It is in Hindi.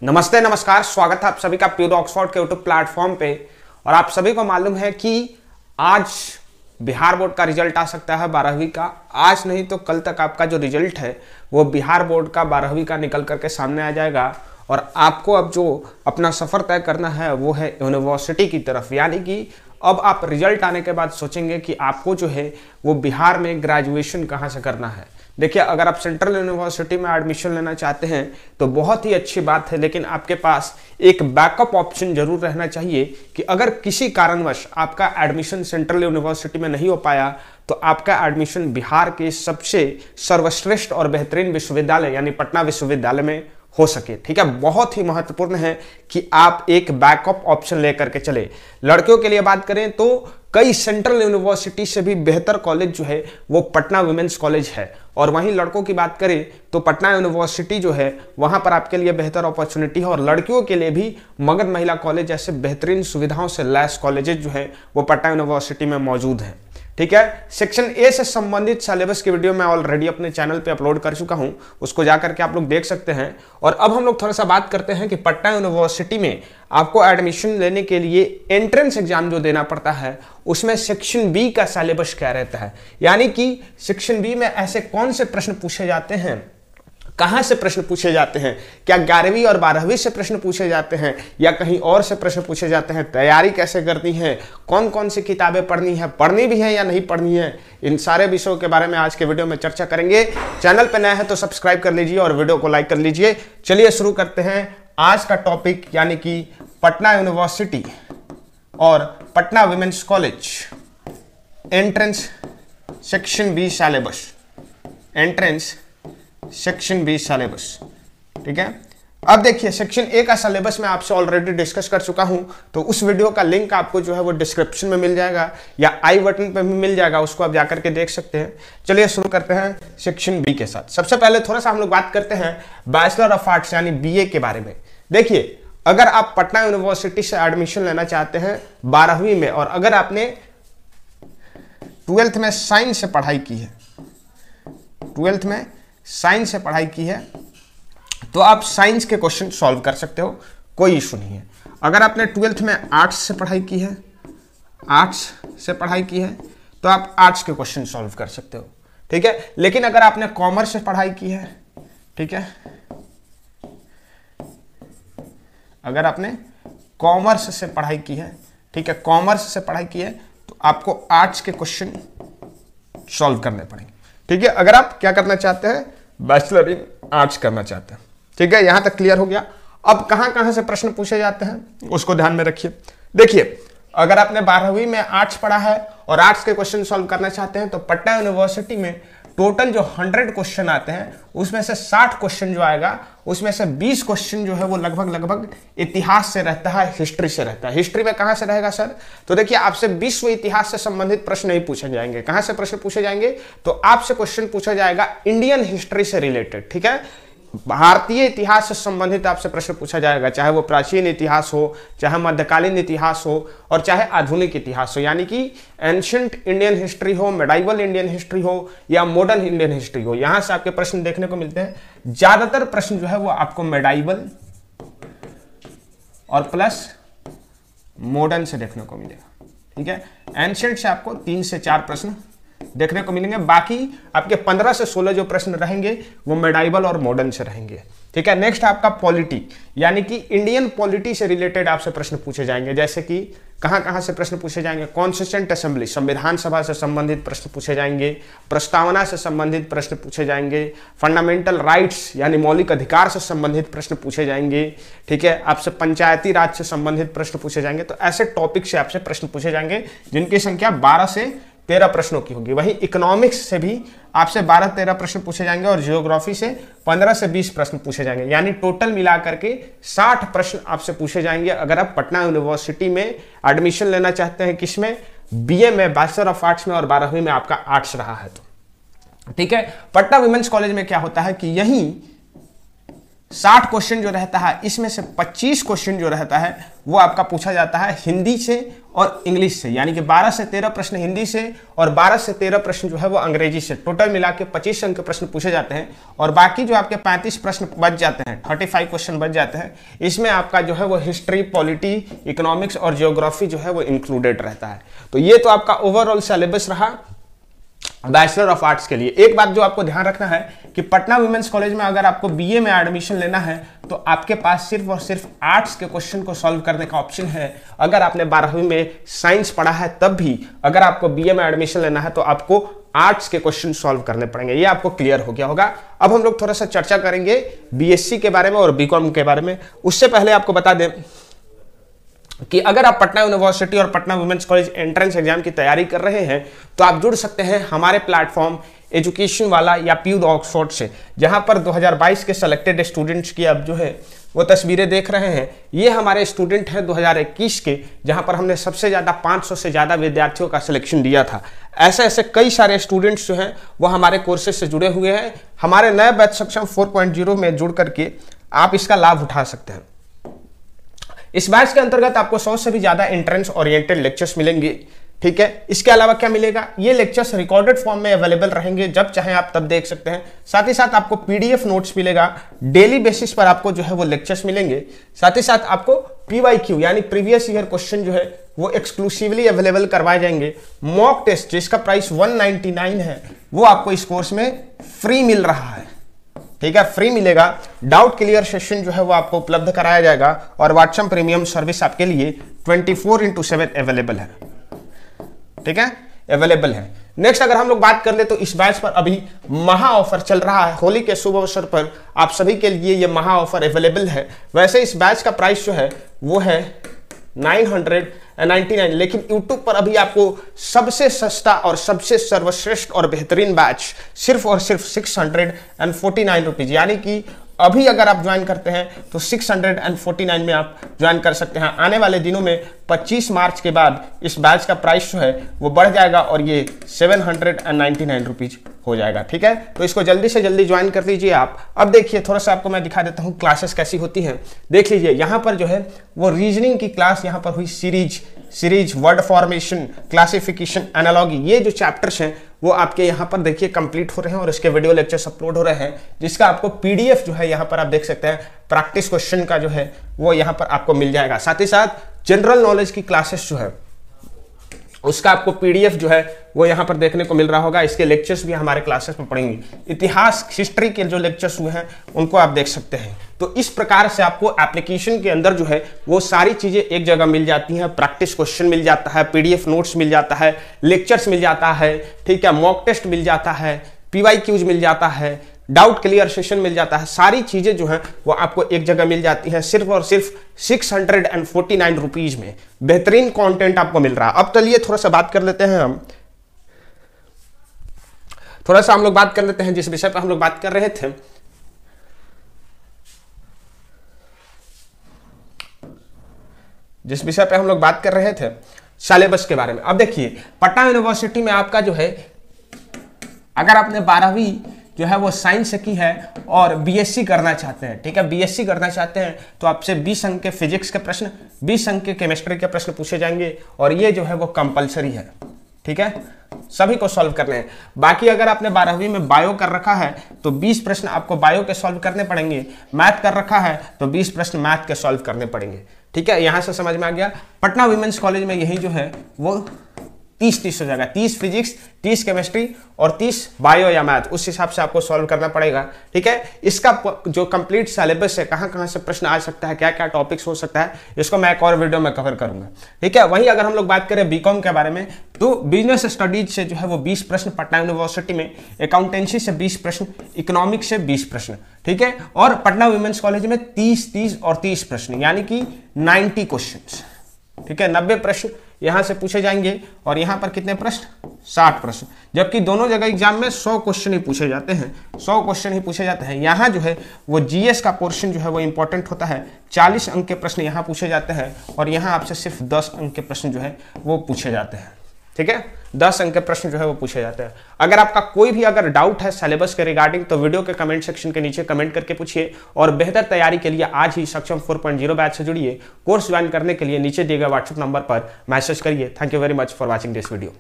नमस्ते नमस्कार, स्वागत है आप सभी का प्योर ऑक्सफोर्ड के यूट्यूब प्लेटफॉर्म पे। और आप सभी को मालूम है कि आज बिहार बोर्ड का रिजल्ट आ सकता है 12वीं का। आज नहीं तो कल तक आपका जो रिजल्ट है वो बिहार बोर्ड का 12वीं का निकल करके सामने आ जाएगा। और आपको अब जो अपना सफ़र तय करना है वो है यूनिवर्सिटी की तरफ। यानी कि अब आप रिजल्ट आने के बाद सोचेंगे कि आपको जो है वो बिहार में ग्रेजुएशन कहाँ से करना है। देखिए, अगर आप सेंट्रल यूनिवर्सिटी में एडमिशन लेना चाहते हैं तो बहुत ही अच्छी बात है, लेकिन आपके पास एक बैकअप ऑप्शन जरूर रहना चाहिए कि अगर किसी कारणवश आपका एडमिशन सेंट्रल यूनिवर्सिटी में नहीं हो पाया तो आपका एडमिशन बिहार के सबसे सर्वश्रेष्ठ और बेहतरीन विश्वविद्यालय यानी पटना विश्वविद्यालय में हो सके। ठीक है, बहुत ही महत्वपूर्ण है कि आप एक बैकअप ऑप्शन लेकर के चले। लड़कियों के लिए बात करें तो कई सेंट्रल यूनिवर्सिटी से भी बेहतर कॉलेज जो है वो पटना वुमेन्स कॉलेज है। और वहीं लड़कों की बात करें तो पटना यूनिवर्सिटी जो है वहां पर आपके लिए बेहतर अपॉर्चुनिटी है। और लड़कियों के लिए भी मगध महिला कॉलेज जैसे बेहतरीन सुविधाओं से लैस कॉलेजेस जो है वो पटना यूनिवर्सिटी में मौजूद हैं। ठीक है, सेक्शन ए से संबंधित सिलेबस की वीडियो मैं ऑलरेडी अपने चैनल पे अपलोड कर चुका हूं, उसको जाकर के आप लोग देख सकते हैं। और अब हम लोग थोड़ा सा बात करते हैं कि पटना यूनिवर्सिटी में आपको एडमिशन लेने के लिए एंट्रेंस एग्जाम जो देना पड़ता है उसमें सेक्शन बी का सिलेबस क्या रहता है। यानी कि सेक्शन बी में ऐसे कौन से प्रश्न पूछे जाते हैं, कहां से प्रश्न पूछे जाते हैं, क्या 11वीं और 12वीं से प्रश्न पूछे जाते हैं या कहीं और से प्रश्न पूछे जाते हैं, तैयारी कैसे करनी है, कौन कौन सी किताबें पढ़नी है, पढ़नी भी है या नहीं पढ़नी है, इन सारे विषयों के बारे में आज के वीडियो में चर्चा करेंगे। चैनल पर नया है तो सब्सक्राइब कर लीजिए और वीडियो को लाइक कर लीजिए। चलिए शुरू करते हैं आज का टॉपिक, यानी कि पटना यूनिवर्सिटी और Patna women's college entrance section B syllabus. Entrance section B syllabus. ठीक है, अब देखिए सेक्शन ए का सिलेबस मैं आपसे ऑलरेडी डिस्कस कर चुका हूं, तो उस वीडियो का लिंक आपको जो है वो डिस्क्रिप्शन में मिल जाएगा या आई बटन पे भी मिल जाएगा, उसको आप जाकर के देख सकते हैं। चलिए शुरू करते हैं सेक्शन बी के साथ। सबसे पहले थोड़ा सा हम लोग बात करते हैं बैचलर ऑफ आर्ट्स यानी बीए के बारे में। देखिए, अगर आप पटना यूनिवर्सिटी से एडमिशन लेना चाहते हैं 12वीं में और अगर आपने 12th में साइंस से पढ़ाई की है, 12th में साइंस से पढ़ाई की है तो आप साइंस के क्वेश्चन सॉल्व कर सकते हो, कोई इशू नहीं है। अगर आपने 12th में आर्ट्स से पढ़ाई की है, आर्ट्स से पढ़ाई की है तो आप आर्ट्स के क्वेश्चन सॉल्व कर सकते हो। ठीक है, लेकिन अगर आपने कॉमर्स से पढ़ाई की है, ठीक है, अगर आपने कॉमर्स से पढ़ाई की है, ठीक है, कॉमर्स से पढ़ाई की है तो आपको आर्ट्स के क्वेश्चन सॉल्व करने पड़ेंगे। ठीक है, अगर आप क्या करना चाहते हैं, बैचलर इन आर्ट्स करना चाहते हैं। ठीक है, यहां तक क्लियर हो गया। अब कहां कहां से प्रश्न पूछे जाते हैं उसको ध्यान में रखिए। देखिए, अगर आपने 12वीं में आर्ट्स पढ़ा है और आर्ट्स के क्वेश्चन सॉल्व करना चाहते हैं तो पटना यूनिवर्सिटी में टोटल जो 100 क्वेश्चन आते हैं उसमें से 60 क्वेश्चन जो आएगा उसमें से 20 क्वेश्चन जो है वो लगभग इतिहास से रहता है, हिस्ट्री से रहता है। हिस्ट्री में कहां से रहेगा सर? तो देखिए, आपसे विश्व इतिहास से संबंधित प्रश्न नहीं पूछे जाएंगे। कहां से प्रश्न पूछे जाएंगे? तो आपसे क्वेश्चन पूछा जाएगा इंडियन हिस्ट्री से रिलेटेड। ठीक है, भारतीय इतिहास से संबंधित आपसे प्रश्न पूछा जाएगा, चाहे वो प्राचीन इतिहास हो, चाहे मध्यकालीन इतिहास हो और चाहे आधुनिक इतिहास हो, यानी कि एंशिएंट इंडियन हिस्ट्री हो, मेडाइवल इंडियन हिस्ट्री हो या मॉडर्न इंडियन हिस्ट्री हो। यहां से आपके प्रश्न देखने को मिलते हैं। ज्यादातर प्रश्न जो है वो आपको मेडाइवल और प्लस मॉडर्न से देखने को मिलेगा। ठीक है, एंशिएंट से आपको 3 से 4 प्रश्न देखने को मिलेंगे, बाकी आपके 15 से 16 जो प्रश्न रहेंगे वो मेडाइवल और मॉडर्न से रहेंगे। ठीक है, नेक्स्ट आपका पॉलिटी यानी कि इंडियन पॉलिटी से रिलेटेड आपसे प्रश्न पूछे जाएंगे, जैसे कि कहां से प्रश्न पूछे जाएंगे, कॉन्स्टिट्यूएंट असेंबली संविधान सभा से संबंधित प्रश्न पूछे जाएंगे, प्रस्तावना से संबंधित प्रश्न पूछे जाएंगे, फंडामेंटल राइट्स यानी मौलिक अधिकार से संबंधित प्रश्न पूछे जाएंगे। ठीक है, आपसे पंचायती राज से संबंधित प्रश्न पूछे जाएंगे। तो ऐसे टॉपिक से आपसे प्रश्न पूछे जाएंगे जिनकी संख्या 12 से 13 प्रश्नों की होगी। वहीं इकोनॉमिक्स से भी आपसे 12-13 प्रश्न पूछे जाएंगे और जियोग्राफी से 15 से 20 प्रश्न पूछे जाएंगे, यानी टोटल मिलाकर के 60 प्रश्न आपसे पूछे जाएंगे अगर आप पटना यूनिवर्सिटी में एडमिशन लेना चाहते हैं। किसमें? बीए में, बैचलर ऑफ आर्ट्स में और 12वीं में आपका आर्ट्स रहा है तो। ठीक है, पटना वुमेन्स कॉलेज में क्या होता है कि यहीं 60 क्वेश्चन जो रहता है इसमें से 25 क्वेश्चन जो रहता है वो आपका पूछा जाता है हिंदी से और इंग्लिश से, यानी कि 12 से 13 प्रश्न हिंदी से और 12 से 13 प्रश्न जो है वो अंग्रेजी से। टोटल मिला के 25 अंक के प्रश्न पूछे जाते हैं और बाकी जो आपके 35 प्रश्न बच जाते हैं, 35 क्वेश्चन बच जाते हैं, इसमें आपका जो है वो हिस्ट्री, पॉलिटी, इकोनॉमिक्स और जियोग्राफी जो है वो इंक्लूडेड रहता है। तो ये तो आपका ओवरऑल सिलेबस रहा बैचलर ऑफ आर्ट्स के लिए। एक बात जो आपको ध्यान रखना है कि पटना वुमेन्स कॉलेज में अगर आपको बीए में एडमिशन लेना है तो आपके पास सिर्फ और सिर्फ आर्ट्स के क्वेश्चन को सॉल्व करने का ऑप्शन है। अगर आपने 12वीं में साइंस पढ़ा है तब भी अगर आपको बीए में एडमिशन लेना है तो आपको आर्ट्स के क्वेश्चन सॉल्व करने पड़ेंगे। ये आपको क्लियर हो गया होगा। अब हम लोग थोड़ा सा चर्चा करेंगे बीएससी के बारे में और बीकॉम के बारे में। उससे पहले आपको बता दें कि अगर आप पटना यूनिवर्सिटी और Patna women's college entrance exam की तैयारी कर रहे हैं तो आप जुड़ सकते हैं हमारे प्लेटफॉर्म एजुकेशन वाला या प्यूड ऑक्सफोर्ड से, जहां पर 2022 के सेलेक्टेड स्टूडेंट्स की अब जो है वो तस्वीरें देख रहे हैं। ये हमारे स्टूडेंट हैं 2021 के, जहां पर हमने सबसे ज़्यादा 500 से ज़्यादा विद्यार्थियों का सिलेक्शन दिया था। ऐसे ऐसे कई सारे स्टूडेंट्स जो हैं वो हमारे कोर्सेज से जुड़े हुए हैं। हमारे नए बैच सक्षम 4.0 में जुड़ करके आप इसका लाभ उठा सकते हैं। इस बैच के अंतर्गत आपको 100 से भी ज्यादा एंट्रेंस ओरिएंटेड लेक्चर्स मिलेंगे, ठीक है। इसके अलावा क्या मिलेगा, ये लेक्चर्स रिकॉर्डेड फॉर्म में अवेलेबल रहेंगे, जब चाहे आप तब देख सकते हैं। साथ ही साथ आपको पीडीएफ नोट्स मिलेगा, डेली बेसिस पर आपको जो है वो लेक्चर्स मिलेंगे। साथ ही साथ आपको पीवाईक्यू यानी प्रीवियस ईयर क्वेश्चन जो है वो एक्सक्लूसिवली अवेलेबल करवाए जाएंगे। मॉक टेस्ट जिसका प्राइस 199 है वो आपको इस कोर्स में फ्री मिल रहा है, ठीक है, फ्री मिलेगा। डाउट क्लियर सेशन जो है वो आपको उपलब्ध कराया जाएगा और व्हाट्सएप प्रीमियम सर्विस आपके लिए 24/7 अवेलेबल है, ठीक है, अवेलेबल है। नेक्स्ट अगर हम लोग बात कर ले तो इस बैच पर अभी महा ऑफर चल रहा है। होली के शुभ अवसर पर आप सभी के लिए ये महा ऑफर अवेलेबल है। वैसे इस बैच का प्राइस जो है वो है 999, लेकिन YouTube पर अभी आपको सबसे सस्ता और सबसे सर्वश्रेष्ठ और बेहतरीन बैच सिर्फ और सिर्फ 649 रुपीज, यानी कि अभी अगर आप ज्वाइन करते हैं तो 649 में आप ज्वाइन कर सकते हैं। आने वाले दिनों में 25 मार्च के बाद इस बैच का प्राइस जो है वो बढ़ जाएगा और ये 799 रुपीज हो जाएगा, ठीक है। तो इसको जल्दी से जल्दी ज्वाइन कर लीजिए आप। अब देखिए थोड़ा सा आपको मैं दिखा देता हूँ क्लासेस कैसी होती हैं। देख लीजिए यहाँ पर जो है वो रीजनिंग की क्लास यहाँ पर हुई, series, word formation, classification, analogy, ये जो चैप्टर्स हैं वो आपके यहाँ पर देखिए कंप्लीट हो रहे हैं और इसके वीडियो लेक्चर्स अपलोड हो रहे हैं, जिसका आपको पीडीएफ जो है यहाँ पर आप देख सकते हैं। प्रैक्टिस क्वेश्चन का जो है वो यहाँ पर आपको मिल जाएगा। साथ ही साथ जनरल नॉलेज की क्लासेस जो है उसका आपको पीडीएफ जो है वो यहाँ पर देखने को मिल रहा होगा। इसके लेक्चर्स भी हमारे क्लासेस में पढ़ेंगे। इतिहास, हिस्ट्री के जो लेक्चर्स हुए हैं उनको आप देख सकते हैं। तो इस प्रकार से आपको एप्लीकेशन के अंदर जो है वो सारी चीजें एक जगह मिल जाती हैं। प्रैक्टिस क्वेश्चन मिल जाता है, पीडीएफ नोट्स मिल जाता है, लेक्चर्स मिल जाता है, ठीक है, मॉक टेस्ट मिल जाता है, पीवाईक्यूज मिल जाता है, डाउट क्लियर सेशन मिल जाता है। सारी चीजें जो हैं वो आपको एक जगह मिल जाती हैं सिर्फ और सिर्फ 649 रुपीज में। बेहतरीन कंटेंट आपको मिल रहा है। अब चलिए थोड़ा सा बात कर लेते हैं हम लोग बात कर लेते हैं जिस विषय पर हम लोग बात कर रहे थे। जिस विषय पे हम लोग बात कर रहे थे सिलेबस के बारे में। अब देखिए पटना यूनिवर्सिटी में आपका जो है अगर आपने 12वीं जो है वो साइंस से की है और बीएससी करना चाहते हैं, ठीक है, बीएससी करना चाहते हैं तो आपसे 20 अंक के फिजिक्स के प्रश्न, 20 अंक के केमिस्ट्री के प्रश्न पूछे जाएंगे और ये जो है वो कंपलसरी है, ठीक है, सभी को सॉल्व करने हैं। बाकी अगर आपने 12वीं में बायो कर रखा है तो 20 प्रश्न आपको बायो के सॉल्व करने पड़ेंगे। मैथ कर रखा है तो 20 प्रश्न मैथ के सॉल्व करने पड़ेंगे, ठीक है। यहां से समझ में आ गया। पटना वुमेन्स कॉलेज में यही जो है वो 30 हो जाएगा, 30 फिजिक्स, 30 केमिस्ट्री और 30 बायो या मैथ, उस हिसाब से आपको सॉल्व करना पड़ेगा, ठीक है। इसका जो कंप्लीट सिलेबस है, कहां से प्रश्न आ सकता है, क्या क्या टॉपिक्स हो सकता है, इसको मैं एक और वीडियो में कवर करूंगा, ठीक है। वहीं अगर हम लोग बात करें बीकॉम के बारे में तो बिजनेस स्टडीज से जो है वो 20 प्रश्न पटना यूनिवर्सिटी में, अकाउंटेंसी से 20 प्रश्न, इकोनॉमिक्स से 20 प्रश्न, ठीक है, और पटना वुमेन्स कॉलेज में 30 और 30 प्रश्न यानी कि 90 क्वेश्चन, ठीक है, 90 प्रश्न यहां से पूछे जाएंगे और यहां पर कितने प्रश्न, 60 प्रश्न, जबकि दोनों जगह एग्जाम में 100 क्वेश्चन ही पूछे जाते हैं, 100 क्वेश्चन ही पूछे जाते हैं। यहां जो है वो जीएस का पोर्शन जो है वो इंपॉर्टेंट होता है, 40 अंक के प्रश्न यहां पूछे जाते हैं और यहां आपसे सिर्फ 10 अंक के प्रश्न जो है वो पूछे जाते हैं, ठीक है, 10 अंक के प्रश्न जो है वो पूछे जाते हैं। अगर आपका कोई भी अगर डाउट है सिलेबस के रिगार्डिंग तो वीडियो के कमेंट सेक्शन के नीचे कमेंट करके पूछिए, और बेहतर तैयारी के लिए आज ही सक्षम 4.0 बैच से जुड़िए। कोर्स ज्वाइन करने के लिए नीचे दिए गए व्हाट्सएप नंबर पर मैसेज करिए। Thank you very much for watching this video.